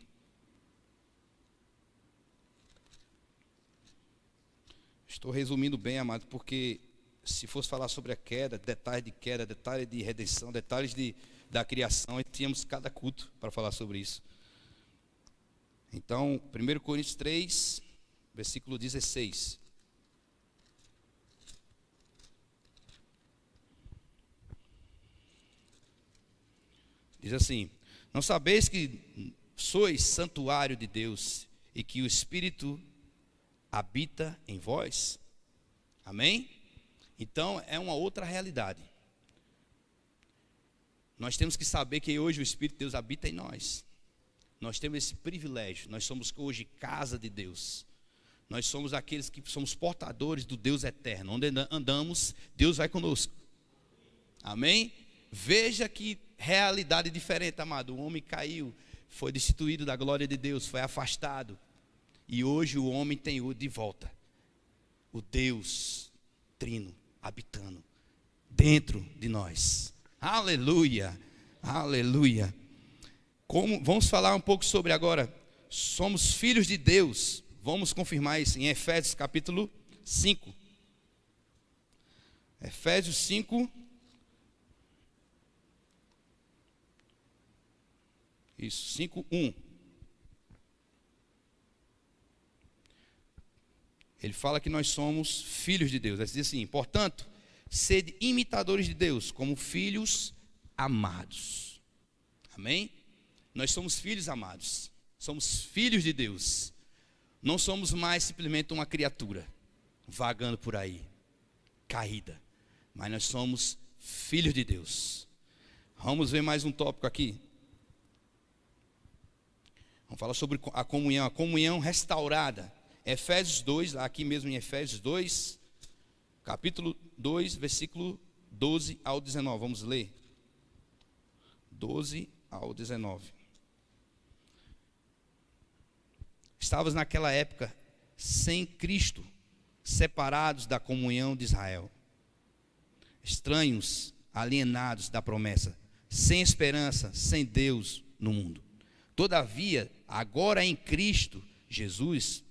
Speaker 1: Estou resumindo bem, amado, porque se fosse falar sobre a queda, detalhes de redenção, detalhes da criação, tínhamos cada culto para falar sobre isso. Então, 1 Coríntios 3, versículo 16. Diz assim: não sabeis que sois santuário de Deus e que o Espírito habita em vós. Amém? Então é uma outra realidade. Nós temos que saber que hoje o Espírito de Deus habita em nós. Nós temos esse privilégio. Nós somos hoje casa de Deus. Nós somos aqueles que somos portadores do Deus eterno. Onde andamos, Deus vai conosco. Amém? Veja que realidade diferente, amado. O homem caiu, foi destituído da glória de Deus, foi afastado. E hoje o homem tem de volta o Deus trino habitando dentro de nós. Aleluia, aleluia. Vamos falar um pouco sobre agora, somos filhos de Deus. Vamos confirmar isso em Efésios capítulo 5. Efésios 5. Isso, 5:1. Ele fala que nós somos filhos de Deus. Ele diz assim: portanto, sede imitadores de Deus, como filhos amados. Amém? Nós somos filhos amados. Somos filhos de Deus. Não somos mais simplesmente uma criatura vagando por aí, caída. Mas nós somos filhos de Deus. Vamos ver mais um tópico aqui. Vamos falar sobre a comunhão restaurada. Efésios 2, aqui mesmo em Efésios 2, capítulo 2, versículo 12 ao 19. Vamos ler. 12 ao 19. Estavas naquela época sem Cristo, separados da comunhão de Israel, estranhos, alienados da promessa, sem esperança, sem Deus no mundo. Todavia, agora em Cristo Jesus,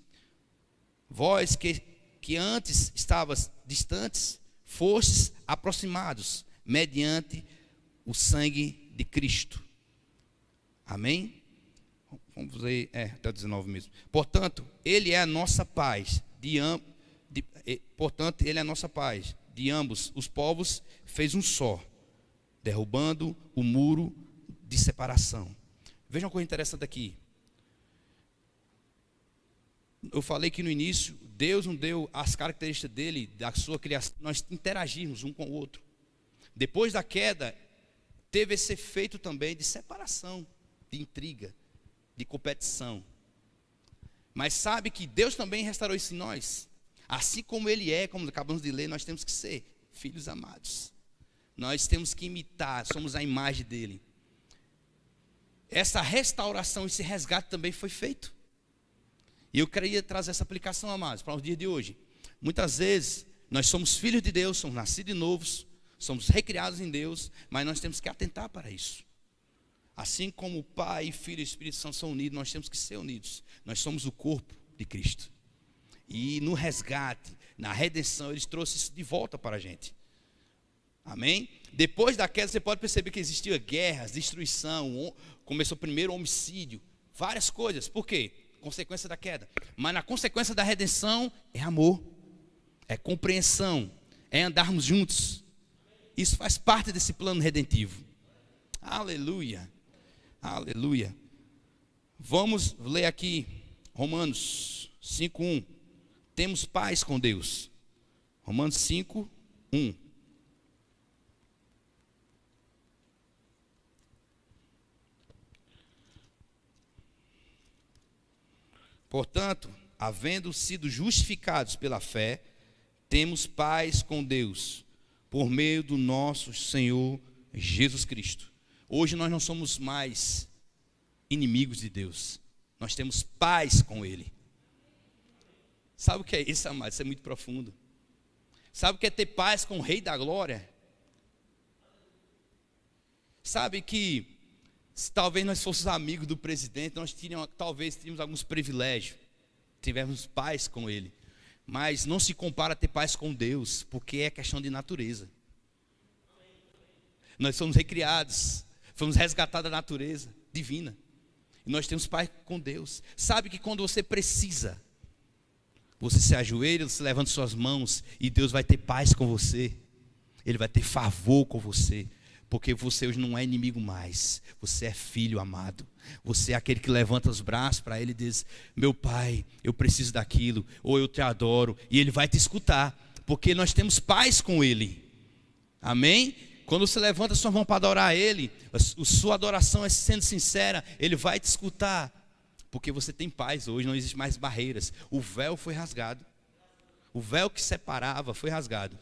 Speaker 1: vós que antes estavas distantes, fostes aproximados mediante o sangue de Cristo. Amém? Vamos ver, até 19 mesmo. Portanto, Ele é a nossa paz. Portanto, Ele é a nossa paz. De ambos os povos fez um só, derrubando o muro de separação. Veja uma coisa interessante aqui. Eu falei que no início, Deus não deu as características dele, da sua criação, nós interagirmos um com o outro. Depois da queda, teve esse efeito também de separação, de intriga, de competição. Mas sabe que Deus também restaurou isso em nós. Assim como Ele é, como acabamos de ler, nós temos que ser filhos amados. Nós temos que imitar, somos a imagem dEle. Essa restauração, esse resgate também foi feito. E eu queria trazer essa aplicação, amados, para os dias de hoje. Muitas vezes, nós somos filhos de Deus, somos nascidos de novos, somos recriados em Deus, mas nós temos que atentar para isso. Assim como o Pai, Filho e Espírito Santo são unidos, nós temos que ser unidos. Nós somos o corpo de Cristo. E no resgate, na redenção, Ele trouxe isso de volta para a gente. Amém? Depois da queda, você pode perceber que existia guerras, destruição, começou primeiro o homicídio, várias coisas. Por quê? Consequência da queda. Mas na consequência da redenção, é amor, é compreensão, é andarmos juntos. Isso faz parte desse plano redentivo. Aleluia. Aleluia. Vamos ler aqui Romanos 5:1. Temos paz com Deus. Romanos 5:1. Portanto, havendo sido justificados pela fé, temos paz com Deus, por meio do nosso Senhor Jesus Cristo. Hoje nós não somos mais inimigos de Deus. Nós temos paz com Ele. Sabe o que é isso, amado? Isso é muito profundo. Sabe o que é ter paz com o Rei da Glória? Sabe que se talvez nós fôssemos amigos do presidente, nós talvez teríamos alguns privilégios. Tivermos paz com Ele. Mas não se compara a ter paz com Deus, porque é questão de natureza. Nós somos recriados, fomos resgatados da natureza divina. E nós temos paz com Deus. Sabe que quando você precisa, você se ajoelha, você levanta suas mãos e Deus vai ter paz com você. Ele vai ter favor com você. Porque você hoje não é inimigo mais. Você é filho amado. Você é aquele que levanta os braços para Ele e diz: meu Pai, eu preciso daquilo, ou eu te adoro. E Ele vai te escutar, porque nós temos paz com Ele. Amém? Quando você levanta sua mão para adorar a Ele, a sua adoração é sendo sincera, Ele vai te escutar. Porque você tem paz hoje, não existe mais barreiras. O véu foi rasgado. O véu que separava foi rasgado.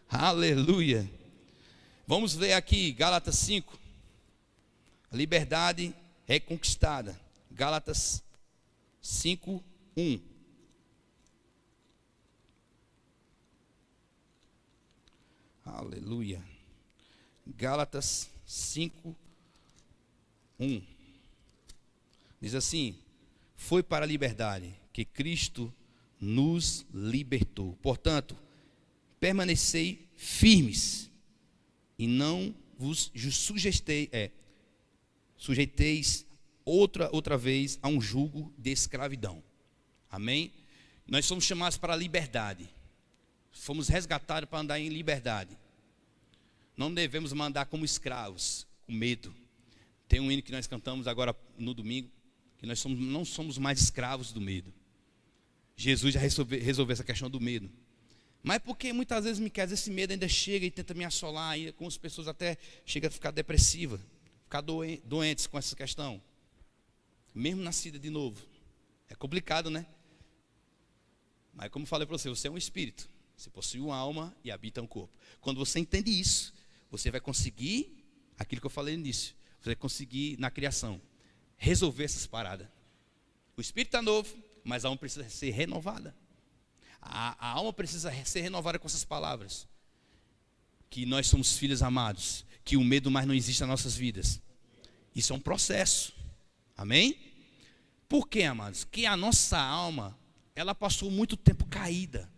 Speaker 1: Aleluia. Vamos ler aqui Gálatas 5. A liberdade é conquistada. Gálatas 5, 1. Aleluia. Gálatas 5, 1. Diz assim: foi para a liberdade que Cristo nos libertou. Portanto, permanecei firmes e não vos sujeiteis outra vez a um jugo de escravidão. Amém? Nós somos chamados para a liberdade. Fomos resgatados para andar em liberdade. Não devemos andar como escravos, com medo. Tem um hino que nós cantamos agora no domingo, que nós não somos mais escravos do medo. Jesus já resolveu essa questão do medo. Mas porque muitas vezes esse medo ainda chega e tenta me assolar, e algumas pessoas até chegam a ficar depressivas, ficar doentes com essa questão. Mesmo nascida de novo. É complicado, né? Mas como eu falei para você, você é um espírito. Você possui uma alma e habita um corpo. Quando você entende isso, você vai conseguir, aquilo que eu falei no início, você vai conseguir na criação, resolver essas paradas. O espírito está novo, mas a alma precisa ser renovada. A alma precisa ser renovada com essas palavras. Que nós somos filhos amados, que o medo mais não existe nas nossas vidas. Isso é um processo. Amém? Por quê, amados? Que a nossa alma, ela passou muito tempo caída.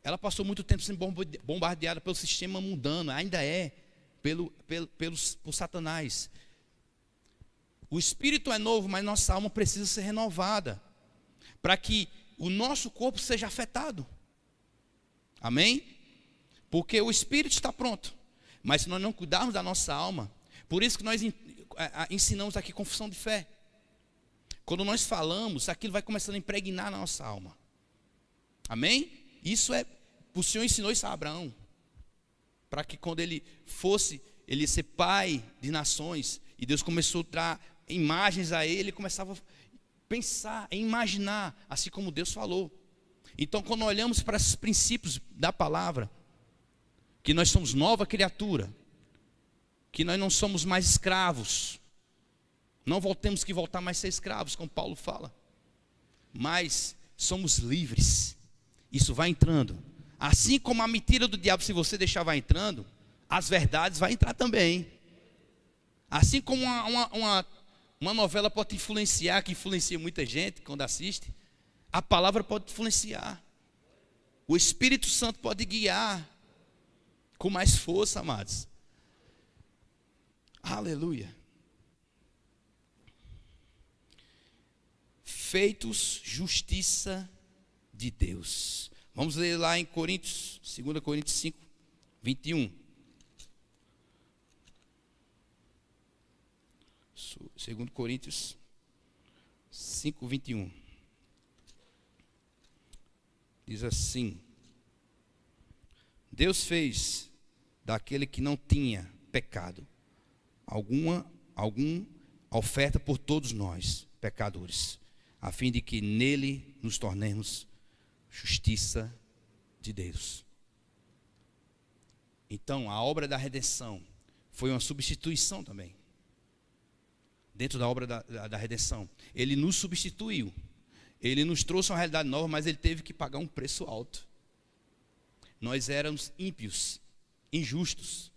Speaker 1: Ela passou muito tempo sendo bombardeada pelo sistema mundano, ainda é, por Satanás. O espírito é novo, mas nossa alma precisa ser renovada, para que o nosso corpo seja afetado. Amém? Porque o espírito está pronto, mas se nós não cuidarmos da nossa alma, por isso que nós ensinamos aqui confissão de fé. Quando nós falamos, aquilo vai começando a impregnar na nossa alma. Amém? Isso o Senhor ensinou isso a Abraão, para que quando ele ia ser pai de nações, e Deus começou a dar imagens a ele começava a pensar, a imaginar, assim como Deus falou. Então, quando olhamos para esses princípios da palavra, que nós somos nova criatura, que nós não somos mais escravos, não temos que voltar mais a ser escravos, como Paulo fala, mas somos livres. Isso vai entrando, assim como a mentira do diabo, se você deixar, vai entrando, as verdades vai entrar também. Assim como uma novela pode influenciar, que influencia muita gente quando assiste, a palavra pode influenciar. O Espírito Santo pode guiar com mais força, amados. Aleluia. Feitos justiça de Deus. Vamos ler lá em 2 Coríntios 5, 21. 2 Coríntios 5, 21. Diz assim: Deus fez daquele que não tinha pecado alguma oferta por todos nós, pecadores, a fim de que nele nos tornemos justiça de Deus. Então, a obra da redenção foi uma substituição também. Dentro da obra da redenção, Ele nos substituiu. Ele nos trouxe uma realidade nova, mas Ele teve que pagar um preço alto. Nós éramos ímpios, injustos.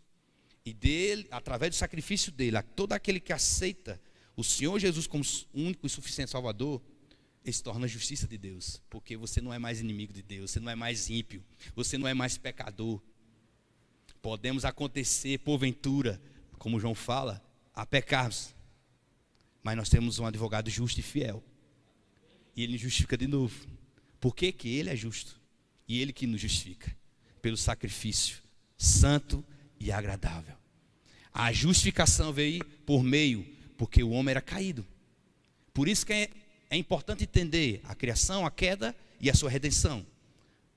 Speaker 1: E dele, através do sacrifício dele, todo aquele que aceita o Senhor Jesus como único e suficiente Salvador, ele se torna a justiça de Deus. Porque você não é mais inimigo de Deus, você não é mais ímpio, você não é mais pecador. Podemos acontecer, porventura, como João fala, a pecarmos. Mas nós temos um advogado justo e fiel. E Ele nos justifica de novo. Por quê? Que Ele é justo. E Ele que nos justifica. Pelo sacrifício santo e agradável. A justificação veio por meio, porque o homem era caído. Por isso que é importante entender a criação, a queda e a sua redenção.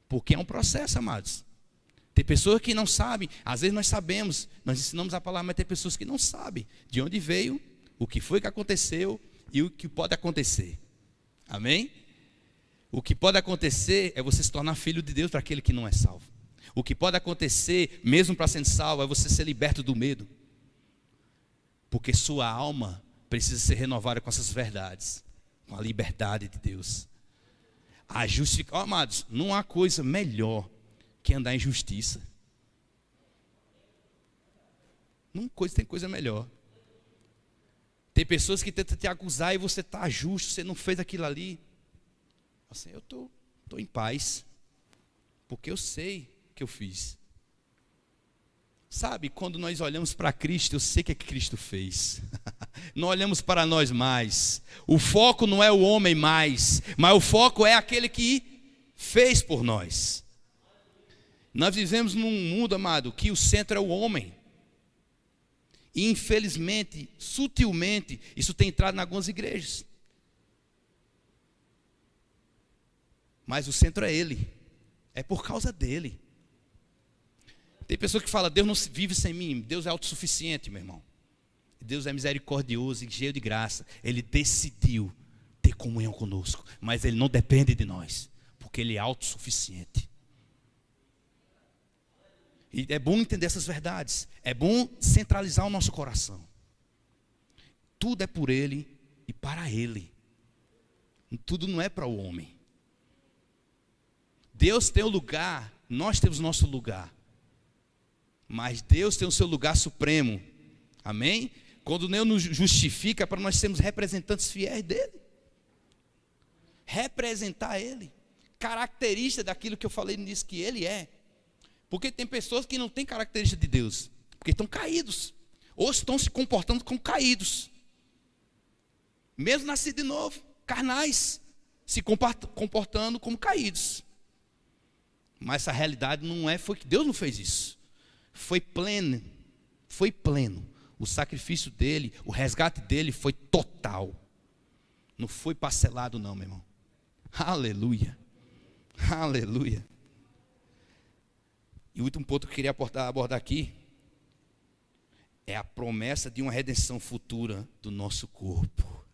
Speaker 1: Porque é um processo, amados. Tem pessoas que não sabem, às vezes nós sabemos, nós ensinamos a palavra, mas tem pessoas que não sabem de onde veio, o que foi que aconteceu e o que pode acontecer. Amém? O que pode acontecer é você se tornar filho de Deus para aquele que não é salvo. O que pode acontecer, mesmo para ser salvo, é você ser liberto do medo. Porque sua alma precisa ser renovada com essas verdades, com a liberdade de Deus. A justificação, amados, não há coisa melhor que andar em justiça. Não tem coisa melhor. Tem pessoas que tentam te acusar e você está justo, você não fez aquilo ali. Assim, eu estou em paz, porque eu sei que eu fiz. Sabe, quando nós olhamos para Cristo, eu sei o que Cristo fez. Não olhamos para nós mais. O foco não é o homem mais, mas o foco é aquele que fez por nós. Nós vivemos num mundo, amado, que o centro é o homem. E infelizmente, sutilmente, isso tem entrado em algumas igrejas. Mas o centro é Ele. É por causa dEle. Tem pessoas que falam, Deus não vive sem mim. Deus é autossuficiente, meu irmão. Deus é misericordioso e cheio de graça. Ele decidiu ter comunhão conosco. Mas Ele não depende de nós. Porque Ele é autossuficiente. E é bom entender essas verdades. É bom centralizar o nosso coração. Tudo é por Ele e para Ele. Tudo não é para o homem. Deus tem o lugar, nós temos o nosso lugar. Mas Deus tem o seu lugar supremo. Amém? Quando Deus nos justifica, para nós sermos representantes fiéis dEle. Representar Ele. Característica daquilo que eu falei nisso que Ele é. Porque tem pessoas que não têm característica de Deus. Porque estão caídos. Ou estão se comportando como caídos. Mesmo nascidos de novo. Carnais. Se comportando como caídos. Mas essa realidade não é, foi que Deus não fez isso. Foi pleno. Foi pleno. O sacrifício dele, o resgate dele foi total. Não foi parcelado não, meu irmão. Aleluia. Aleluia. E o último ponto que eu queria abordar aqui é a promessa de uma redenção futura do nosso corpo.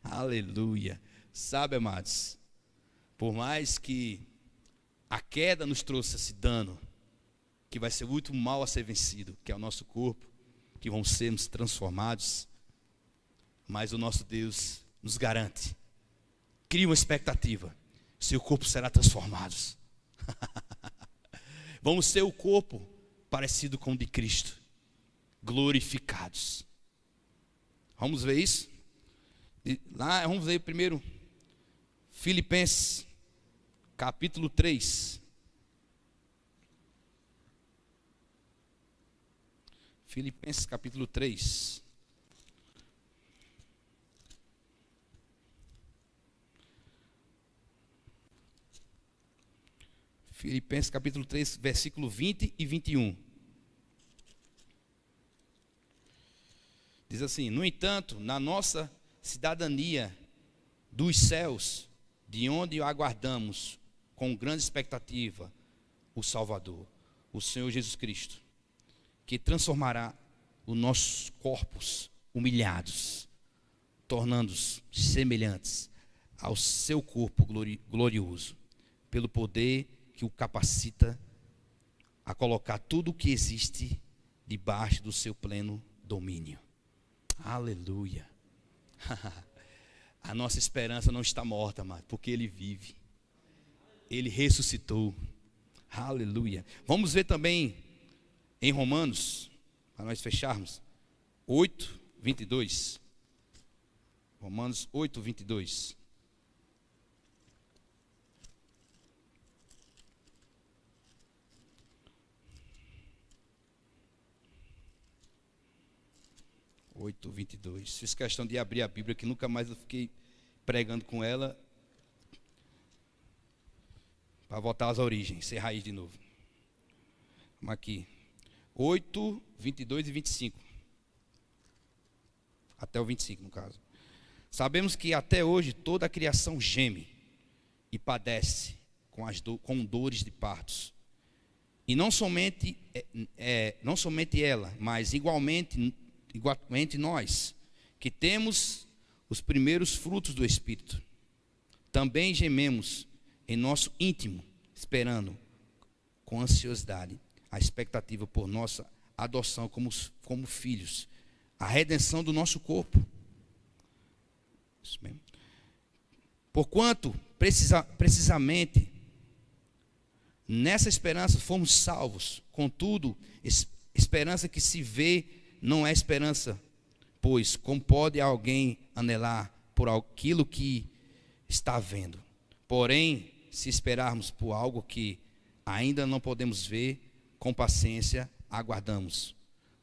Speaker 1: Aleluia. Sabe, amados, por mais que a queda nos trouxe esse dano, que vai ser o último mal a ser vencido, que é o nosso corpo, que vamos sermos transformados, mas o nosso Deus nos garante, cria uma expectativa, seu corpo será transformado. Vamos ser o corpo parecido com o de Cristo, glorificados. Vamos ver isso? Lá, vamos ver primeiro, Filipenses, capítulo 3. Filipenses, capítulo 3. Filipenses capítulo 3, versículo 20 e 21. Diz assim: no entanto, na nossa cidadania dos céus, de onde aguardamos com grande expectativa o Salvador, o Senhor Jesus Cristo, que transformará os nossos corpos humilhados, tornando-os semelhantes ao seu corpo glorioso, pelo poder que o capacita a colocar tudo o que existe debaixo do seu pleno domínio. Aleluia. A nossa esperança não está morta, amado, porque Ele vive. Ele ressuscitou. Aleluia. Vamos ver também em Romanos, para nós fecharmos, 8, 22. Romanos 8, 22. Oito, 22. Fiz questão de abrir a Bíblia, que nunca mais eu fiquei pregando com ela, para voltar às origens, ser raiz de novo. Vamos aqui.
Speaker 2: 8, 22 e 25. Até o 25, no caso. Sabemos que até hoje toda a criação geme e padece com dores de partos. E não somente ela, mas igualmente nós, que temos os primeiros frutos do Espírito, também gememos em nosso íntimo, esperando com ansiosidade a expectativa por nossa adoção como filhos, a redenção do nosso corpo. Isso mesmo. Porquanto, precisamente, nessa esperança fomos salvos. Contudo, esperança que se vê não é esperança, pois como pode alguém anelar por aquilo que está vendo? Porém, se esperarmos por algo que ainda não podemos ver, com paciência aguardamos.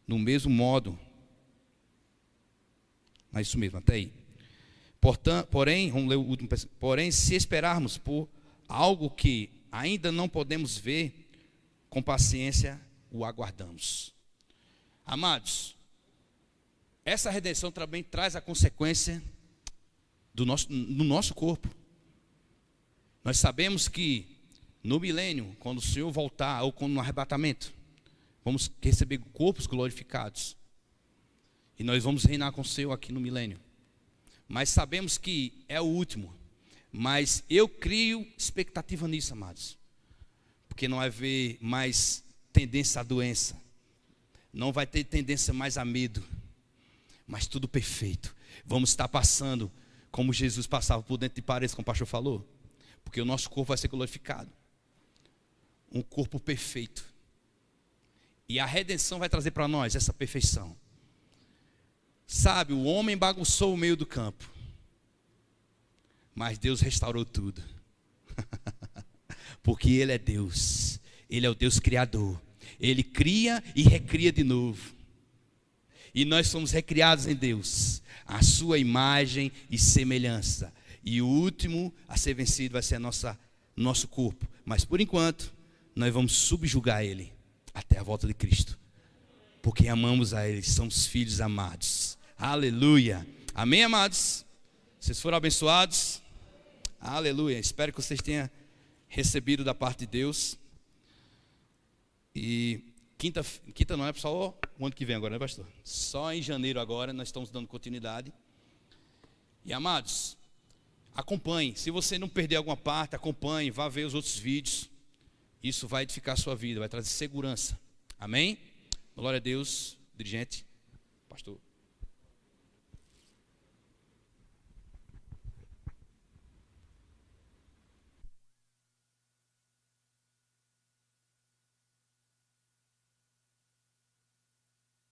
Speaker 2: No mesmo modo, é isso mesmo, até aí. Porém, vamos ler o último. Porém, se esperarmos por algo que ainda não podemos ver, com paciência o aguardamos. Amados, essa redenção também traz a consequência do nosso corpo. Nós sabemos que no milênio, quando o Senhor voltar, ou quando no arrebatamento, vamos receber corpos glorificados. E nós vamos reinar com o Senhor aqui no milênio. Mas sabemos que é o último. Mas eu crio expectativa nisso, amados. Porque não vai haver mais tendência à doença. Não vai ter tendência mais a medo. Mas tudo perfeito. Vamos estar passando como Jesus passava por dentro de paredes, como o pastor falou. Porque o nosso corpo vai ser glorificado. Um corpo perfeito. E a redenção vai trazer para nós essa perfeição. Sabe, o homem bagunçou o meio do campo. Mas Deus restaurou tudo. Porque Ele é Deus. Ele é o Deus criador. Ele cria e recria de novo. E nós somos recriados em Deus, a sua imagem e semelhança. E o último a ser vencido vai ser nosso corpo. Mas por enquanto, nós vamos subjugar Ele até a volta de Cristo. Porque amamos a Ele, somos filhos amados. Aleluia. Amém, amados? Vocês foram abençoados? Aleluia. Espero que vocês tenham recebido da parte de Deus. E quinta não é só o ano que vem agora, né, pastor? Só em janeiro agora nós estamos dando continuidade. E amados, acompanhe. Se você não perder alguma parte, acompanhe, vá ver os outros vídeos. Isso vai edificar a sua vida, vai trazer segurança. Amém? Glória a Deus. Dirigente, pastor.